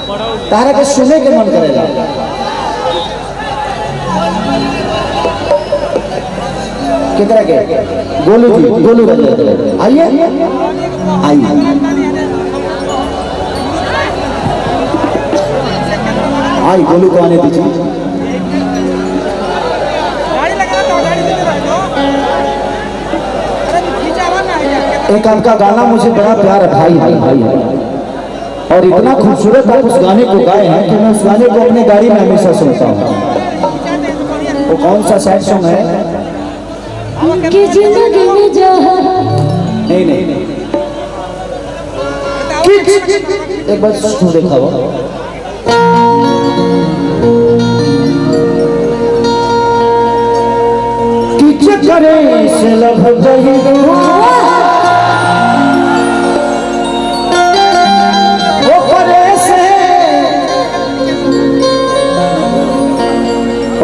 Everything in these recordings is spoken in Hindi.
तारा के सुने के मन करेगा। कितना के गोलू जी, गोलू आइए आइए आई, गोलू को आने दीजिए। एक आपका गाना मुझे बड़ा प्यार है भाई भाई भाई, और इतना खूबसूरत आप उस गाने को गाए हैं कि मैं उस गाने को अपनी गाड़ी में हमेशा सुनता हूँ। वो कौन सा सैड सॉन्ग है? कि जिंदगी में जहाँ नहीं नहीं एक बार सुन देखा वो करे से लभ गई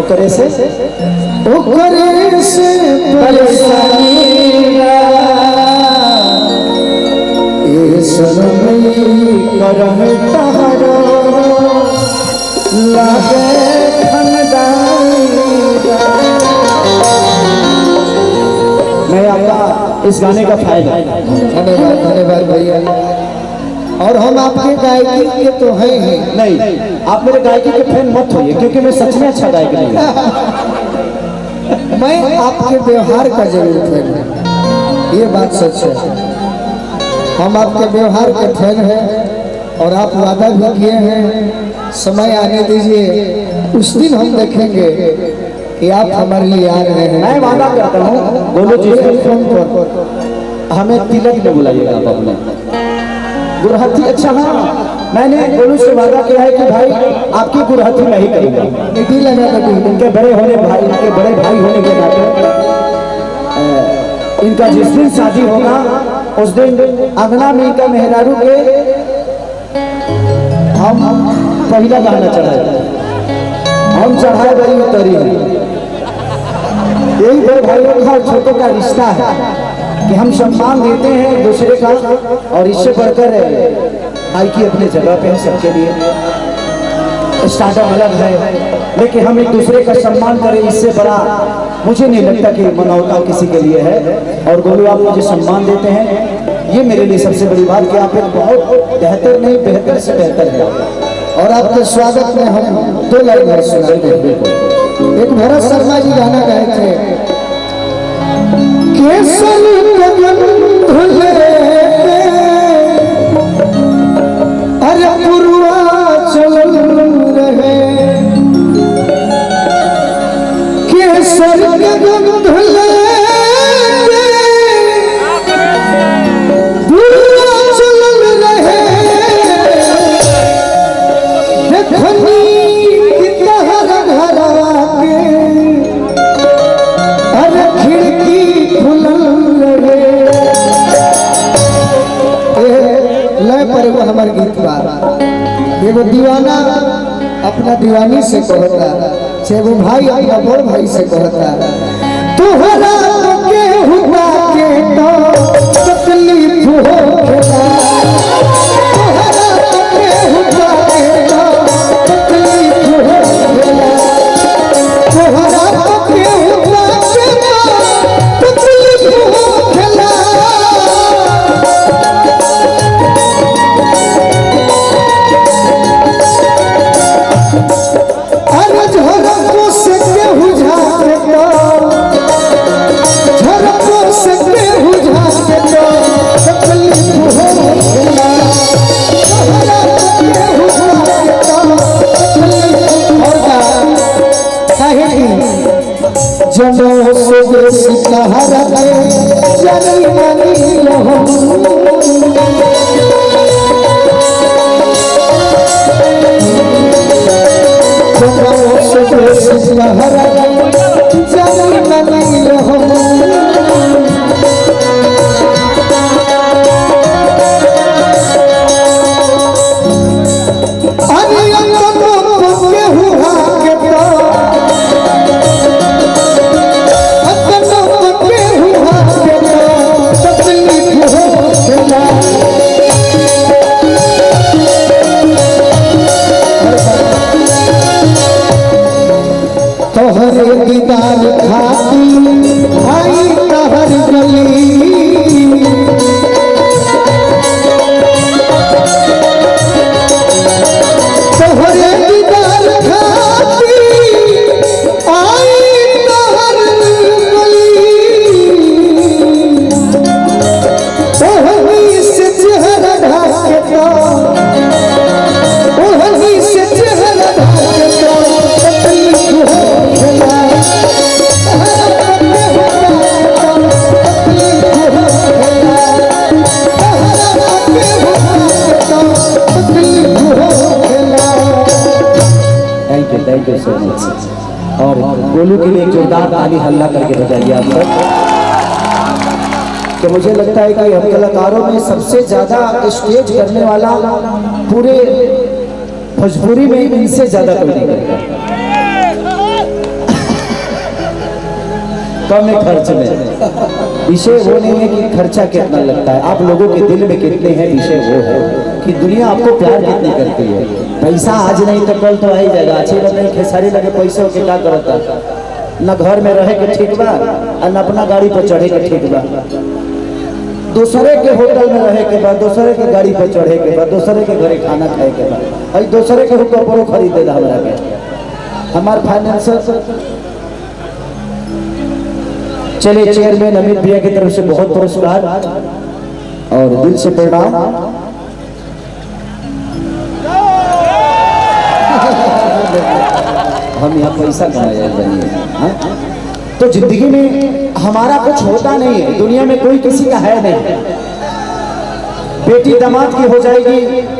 करे से परेशानी ये सनम करम तहरो लागे मैं आपका इस गाने का फायदा। धन्यवाद धन्यवाद भैया। और हम आपके गायकी के तो हैं ही नहीं, आप मेरे गायकी के फैन मत होइए क्योंकि मैं सच में अच्छा गायक नहीं मैं आपके व्यवहार का जरूर फैन हूँ, ये बात सच है। हम आपके व्यवहार के फैन हैं और आप वादा भी किए हैं, समय आने दीजिए, उस दिन हम देखेंगे कि आप हमारे लिए आ रहे हैं। मैं वादा करता हूँ गोलू जी से फोन पर हमें तिलक में बुलाइएगा आप अपने गुरहथी। अच्छा हाँ, मैंने गोलू से वादा किया है कि भाई आपकी गुरहथी मैं ही करूँगा। इनके बड़े होने भाई, इनके बड़े भाई होने के नाते इनका जिस दिन शादी होगा उस दिन अंगना में इनका मेहरारू के हम पहला गाना चढ़ाए, हम चढ़ाए बड़ी उतरी। यही बड़े भाइयों का और छोटों का रिश्ता है कि हम सम्मान देते हैं एक दूसरे का, और इससे बढ़कर भाई की अपने जगह पे है सबके लिए। स्टार्टअप अलग है लेकिन हम एक दूसरे का सम्मान करें, इससे बड़ा मुझे नहीं लगता कि मनौता किसी के लिए है। और गोलू आप मुझे सम्मान देते हैं, ये मेरे लिए सबसे बड़ी बात कि आप एक बहुत बेहतर नहीं बेहतर से बेहतर है। और आपके स्वागत में हम दो लाइन सुनाएंगे। एक भरत शर्मा जी गाना गाए थे, केसर अरे पुरवा चल रहे, केसर गंध पुरवा चल रहे, देखनी कितना घरवा के अरे खिड़की खुलल रहे। लय पर एगो हमार गीत बा, एगो दीवाना अपना दीवानी से कहता, एगो भाई अपना बड़ भाई से कहता, तोहरा के हुआ के तो तकलीफ हो खेला, तोहरा के हुआ के तो तकलीफ हो खेला, तोहरा के हुआ के तो तकलीफ हो खेला। अरे झरको से केहू झाके तो, झरको से केहू झाके तो तकलीफ हो खेला, तोहरा केहू झाके तो तकलीफ होगा। काहे की जनों से बेसी सहारा दे जानी मानी रहो, तकलीफ हो दीदार खातिर आई तहर गली तोहरे दीदार खातिर आई तहर गली तोहनी से चेहरा ढाके तो तोहनी से चेहरा ढाके तो तकलीफ हो गया थैंक यू सो मच। और गोलू के लिए एक जोरदार ताली हल्ला करके बजाइए आप सब। तो मुझे लगता है कि हम कलाकारों में सबसे ज्यादा स्टेज करने वाला पूरे भोजपुरी में इनसे ज्यादा कोई नहीं करता। कम खर्च में विषय वो नहीं है कि खर्चा कितना लगता है, आप लोगों के दिल में कितने हैं, विषय वो है कि दुनिया आपको प्यार कितनी करती है। पैसा आज नहीं तो कल तो आ ही जाएगा। अच्छी लगे खेसारी लगे पैसों के क्या करता, न घर में रहे के ठीक बा और न अपना गाड़ी पर चढ़े के ठीक बा। दूसरे के होटल में रहे के बाद, दूसरे के गाड़ी पर चढ़े के बाद, दूसरे के घरे खाना खाए के बाद, और दूसरे के हुक्म खरीदे हमरा के। हमारे फाइनेंशियल चलिए चेयरमैन अमित भैया की तरफ से बहुत पुरस्कार और दिल से प्रणाम। हम यहाँ पैसा कमाया बनिए। तो जिंदगी में हमारा कुछ होता नहीं है, दुनिया में कोई किसी का है नहीं। बेटी दामाद की हो जाएगी,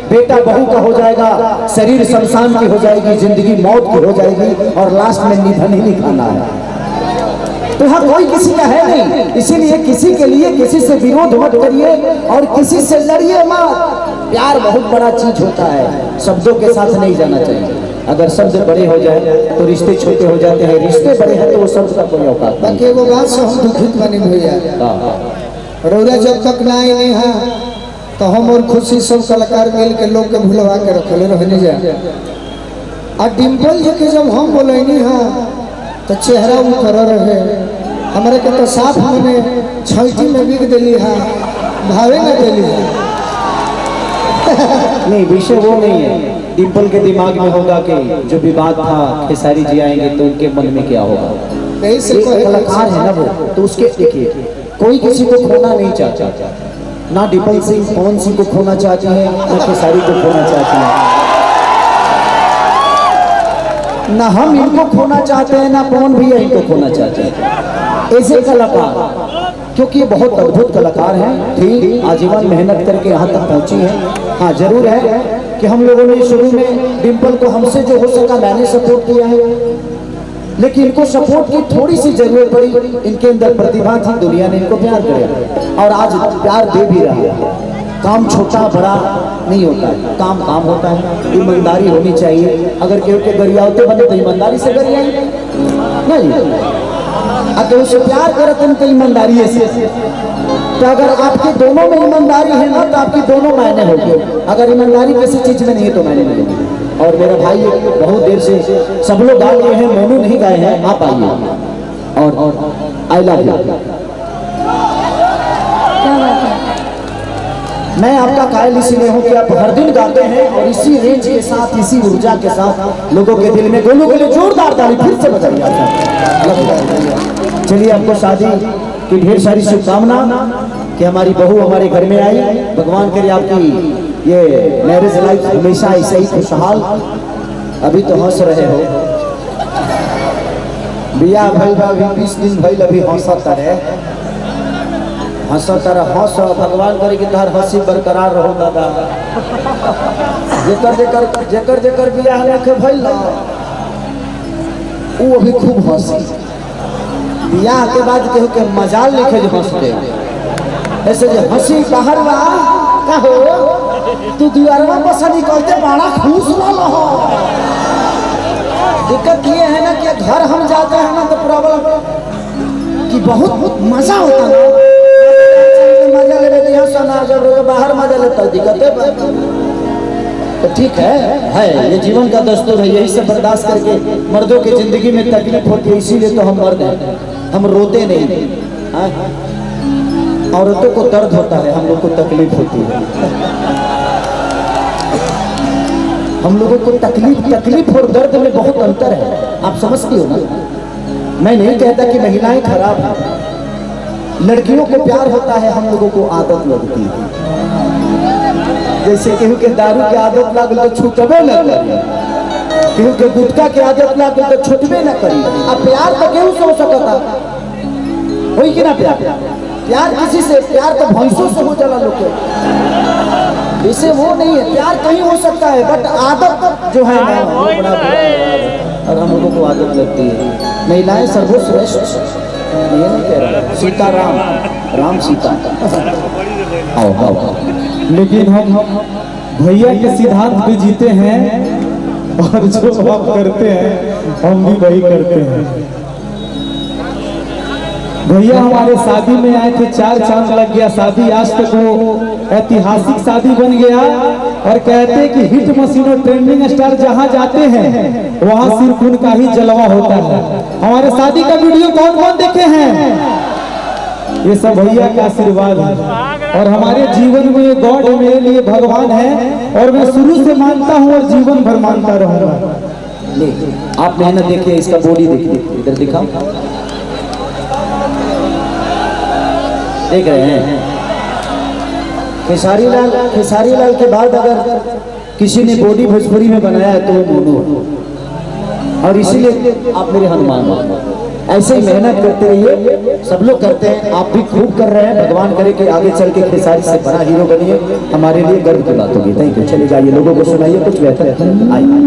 बेटा बहू का हो जाएगा, शरीर शमशान की हो जाएगी, जिंदगी मौत की हो जाएगी और लास्ट में निधन ही लिखाना है। तो यहाँ कोई किसी का है नहीं, इसीलिए किसी के लिए किसी से विरोध मत करिए और किसी से लड़िए मत। प्यार बहुत बड़ा चीज होता है, शब्दों के साथ नहीं जाना चाहिए। अगर शब्द बड़े हो जाए तो रिश्ते छोटे हो जाते हैं, रिश्ते बड़े हैं तो वो शब्द का कोई औकात नहीं। बाकी वो बात से हम दुखित बने भैया, रौरा जब तक ना आए नहीं है तो हम और खुशी सब कलाकार मिल के लोग के भुलवा के रखले रहने जाए। और डिम्पल जी के जब हम बोलैनी है तो चेहरा उतर रहे, हमारे के तो साफ मैंने छैटी में बिक दिली है, भावे न दिली है। नहीं, विषय वो नहीं है। डिम्पल के दिमाग में होगा कि जो विवाद था खेसारी जी आएंगे तो उनके मन में क्या होगा। एक कलाकार है ना वो, तो उसके देखिए कोई किसी को खोना नहीं चाहता, ना डिम्पल सिंह पवन सिंह को खोना चाहती है, ना खेसारी को खोना चाहती है, ना हम इनको खोना चाहते हैं, ना पवन भैया इनको खोना चाहते हैं। ऐसे कलाकार, क्योंकि ये बहुत अद्भुत कलाकार हैं, ठीक आजीवन मेहनत करके यहाँ तक पहुँची हैं। हाँ जरूर है कि हम लोगों ने शुरू में डिम्पल को हमसे जो हो सका मैंने सपोर्ट किया है, लेकिन इनको सपोर्ट की थोड़ी सी जरूरत पड़ी। इनके अंदर प्रतिभा थी, दुनिया ने इनको प्यार किया और आज प्यार दे भी रहा है। काम छोटा बड़ा नहीं होता है, काम काम होता है, ईमानदारी होनी चाहिए। अगर केहू के गरियावते बने तो ईमानदारी से गरियाई नहीं, अगर उसे प्यार करे तो उनकी ईमानदारी से। तो अगर आपके दोनों में ईमानदारी है ना तो आपकी दोनों मायने होगी। अगर ईमानदारी किसी चीज में नहीं है तो मायने नहीं होगी। और मेरा भाई बहुत देर से सब लोग गा रहे हैं, मोनू नहीं गाए हैं, आप आइए और आई लव यू। मैं आपका कायल इसलिए हूँ कि आप हर दिन गाते हैं और इसी रेंज के साथ, इसी ऊर्जा के साथ लोगों के दिल में। गोलू के लिए जोरदार ताली फिर से बजाइए। चलिए, आपको शादी की ढेर सारी शुभकामना कि हमारी बहू हमारे घर में आई। भगवान करे आपकी ये मैरिज लाइफ हमेशा ऐसे ही खुशहाल। अभी तो हंस रहे हो, बिया भइल बा, अभी 20 दिन भइल, अभी हंसता रहे, हंसता रहे, हंस। भगवान करे कि तोहर हंसी बरकरार रहो दादा। जेकर जेकर बिया लेके भइल ना वो अभी खूब हंसी। बियाह के बाद केहू के मजाल लिखे जो हंसते, ऐसे जो हंसी बाहर बा का हो तू दुआरवा पर से निकलते बड़ा खुश ना रहो। दिक्कत ये है ना कि घर हम जाते हैं ना तो प्रॉब्लम कि बहुत मजा होता है, मजा ले लेते हैं सोना, जब बाहर मजा लेता है दिक्कत है। तो ठीक है ये जीवन का दस्तूर है, यही सब बर्दाश्त करके मर्दों की जिंदगी में तकलीफ होती है, इसीलिए तो हम मर्द हैं, हम रोते नहीं। हाँ? औरतों को दर्द होता है, हम लोग को तकलीफ होती है। हम लोगों को तकलीफ और दर्द में बहुत अंतर है, आप समझती हो ना। मैं नहीं कहता कि महिलाएं खराब हैं, लड़कियों को प्यार होता है, हम लोगों को आदत लगती है। जैसे केहू के दारू की आदत लागल तो छूटबे न करी, केहू के गुटखा की आदत लागल तो छूटबे न करी। अब प्यार तो केहू से हो सकता होई कि ना प्यार किसी से, प्यार तो भैंसों से हो जाला लोग के, इसे वो नहीं है। प्यार कहीं हो सकता है, बट आदत जो है ना वो बड़ा और हम लोगों को आदत लगती है। महिलाएं सर्वश्रेष्ठ, ये नहीं कह रहा, सीता राम सीता। आओ लेकिन हम भैया के सिद्धांत पे जीते हैं और जो आप करते हैं हम भी वही करते हैं। भैया हमारे शादी में आए थे, 4 चांद लग गया शादी, आज तक वो ऐतिहासिक शादी बन गया। और कहते हैं कि हिट मशीन और ट्रेंडिंग स्टार जहां जाते हैं वहां सिर्फ उनका ही जलवा होता है। हमारे शादी का वीडियो कौन कौन देखे हैं? ये सब भैया का आशीर्वाद है और हमारे जीवन में गॉड मेरे लिए भगवान है और मैं शुरू से मानता हूँ और जीवन भर मानता रहूंगा। आप मेहनत देखिए, इसका बॉडी देखिए, इधर दिखाओ, देख रहे हैं। खेसारी लाल के बाद अगर किसी ने बॉडी भोजपुरी में बनाया है तो वो मोनू है, और इसीलिए आप मेरे हनुमान हो। ऐसे ही मेहनत करते रहिए, सब लोग करते हैं, आप भी खूब कर रहे हैं। भगवान करे कि आगे चल के खेसारी से बड़ा हीरो बनिए, हमारे लिए गर्व की बात होगी। Thank you. चले जाइए, लोगों को सुनाइए कुछ बेहतर। आइए।